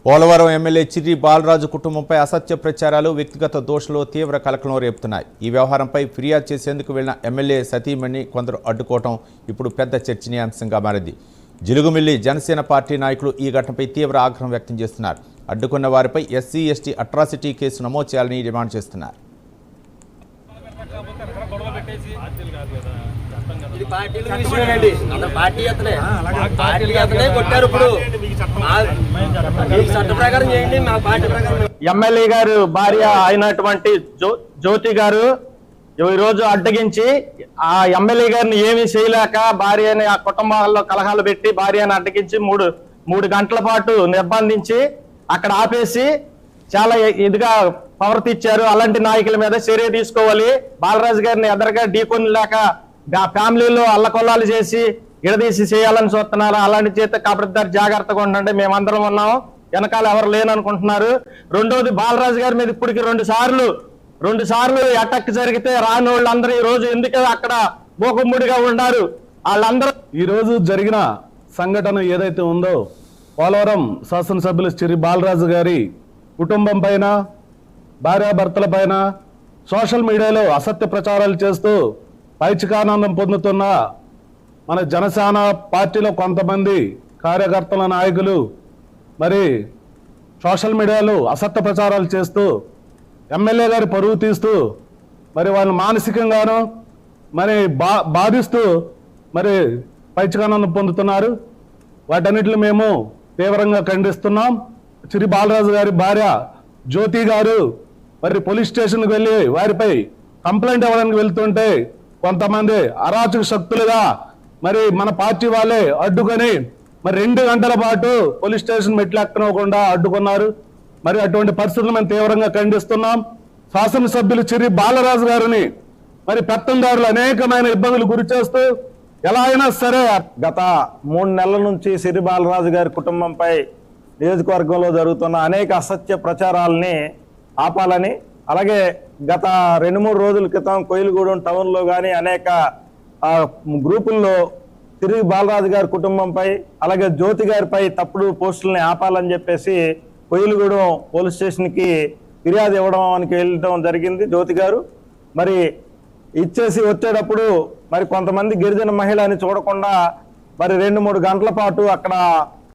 Polavaram MLA Chirri Balaraju కుటుంబంపై అసత్య ప్రచారాలు వ్యక్తిగత దోషులు తీవ్ర కలకలం రేపుతున్నాయి. ఈ వ్యవహారంపై ఫిర్యాదు చేసేందుకు వెళ్లిన ఎమ్మెల్యే సతీమణి కొందరు అడ్డుకోవడం ఇప్పుడు పెద్ద చర్చనీయాంశంగా మారింది. జిలుగుమిల్లి జనసేన పార్టీ నాయకులు ఈ ఘటనపై తీవ్ర ఆగ్రహం వ్యక్తం చేస్తున్నారు. అడ్డుకున్న వారిపై ఎస్సీ ఎస్టీ అట్రాసిటీ కేసు నమోదు చేయాలని డిమాండ్ చేస్తున్నారు. ఎమ్మెల్యే గారు భార్య అయినటువంటి జ్యోతి గారు ఈరోజు అడ్డగించి ఆ ఎమ్మెల్యే గారిని ఏమీ చేయలేక భార్యని ఆ కుటుంబాల్లో కలహాలు పెట్టి భార్యని అడ్డగించి మూడు గంటల పాటు నిర్బంధించి అక్కడ ఆపేసి చాలా ఇదిగా ప్రవర్తించారు. అలాంటి నాయకుల మీద చర్య తీసుకోవాలి. బాలరాజు గారిని ఎదరగా ఢీకొనలేక ఫ్యామిలీలో అల్లకొల్లాలు చేసి విడదీసి చేయాలని చూస్తున్నారు. అలాంటి చేత కాబట్టి జాగ్రత్తగా ఉండండి. మేమందరం ఉన్నాము, వెనకాల ఎవరు లేననుకుంటున్నారు. రెండోది, బాలరాజు గారి మీద ఇప్పటికి రెండు సార్లు అటాక్ జరిగితే రాని వాళ్ళందరూ ఈ రోజు ఎందుకు అక్కడ మూకుమ్ముడిగా ఉన్నారు. వాళ్ళందరూ ఈ రోజు జరిగిన సంఘటన ఏదైతే ఉందో, పోలవరం శాసనసభ్యులు చిర్రి బాలరాజు గారి కుటుంబం పైన, భార్యాభర్తల పైన సోషల్ మీడియాలో అసత్య ప్రచారాలు చేస్తూ పైచికానందం పొందుతున్న మన జనసేన పార్టీలో కొంతమంది కార్యకర్తల నాయకులు మరి సోషల్ మీడియాలో అసత్య ప్రచారాలు చేస్తూ ఎమ్మెల్యే గారి పరువు తీస్తూ మరి వాళ్ళు మానసికంగాను మరి బాధిస్తూ మరి పైచికానందం పొందుతున్నారు. వాటన్నిటిని మేము తీవ్రంగా ఖండిస్తున్నాం. చిర్రి బాలరాజు గారి భార్య జ్యోతి గారు మరి పోలీస్ స్టేషన్కి వెళ్ళి వారిపై కంప్లైంట్ ఇవ్వడానికి వెళ్తుంటే కొంతమంది అరాచక శక్తులుగా మరి మన పార్టీ వాళ్ళే అడ్డుకొని మరి 2 గంటల పాటు పోలీస్ స్టేషన్ మెట్లు ఎక్కనివ్వకుండా అడ్డుకున్నారు. మరి అటువంటి పరిస్థితులు మేము తీవ్రంగా ఖండిస్తున్నాం. శాసనసభ్యులు చిర్రి బాలరాజు గారిని మరి పెత్తందారులు అనేకమైన ఇబ్బందులు గురి చేస్తూ ఎలా అయినా సరే గత 3 నెలల నుంచి చిర్రి బాలరాజు గారి కుటుంబంపై నియోజకవర్గంలో జరుగుతున్న అనేక అసత్య ప్రచారాలని ఆపాలని, అలాగే గత 2-3 రోజుల క్రితం కోయిలగూడెం టౌన్లో కానీ అనేక గ్రూపుల్లో చిర్రి బాలరాజు గారి కుటుంబంపై అలాగే జ్యోతి గారిపై తప్పుడు పోస్టులని ఆపాలని చెప్పేసి కోయిలగూడెం పోలీస్ స్టేషన్కి ఫిర్యాదు ఇవ్వడానికి వెళ్ళడం జరిగింది. జ్యోతి గారు మరి ఇచ్చేసి వచ్చేటప్పుడు మరి కొంతమంది గిరిజన మహిళని చూడకుండా మరి 2-3 గంటల పాటు అక్కడ